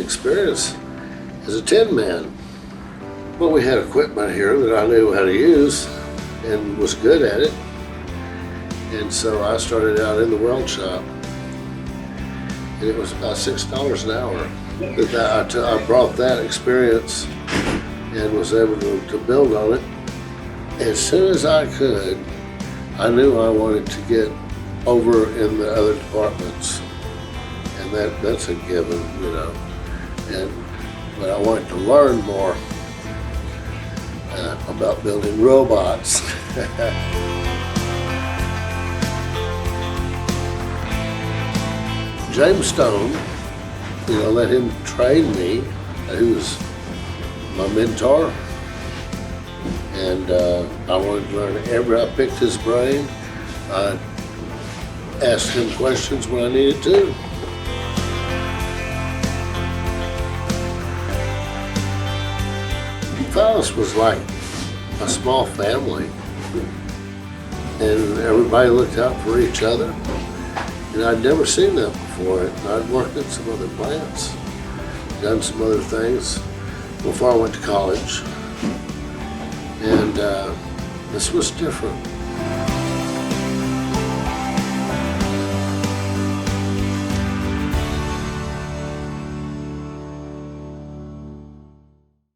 experience as a tin man. But we had equipment here that I knew how to use and was good at it. And so I started out in the weld shop. And it was about $6 an hour. I brought that experience and was able to build on it. As soon as I could, I knew I wanted to get over in the other departments. And that's a given, you know. But I wanted to learn more about building robots. James Stone, you know, let him train me. He was my mentor. And I wanted to learn I picked his brain. I asked him questions when I needed to. Fallas was like a small family, and everybody looked out for each other. And I'd never seen that before. I'd worked at some other plants, done some other things before I went to college, and this was different.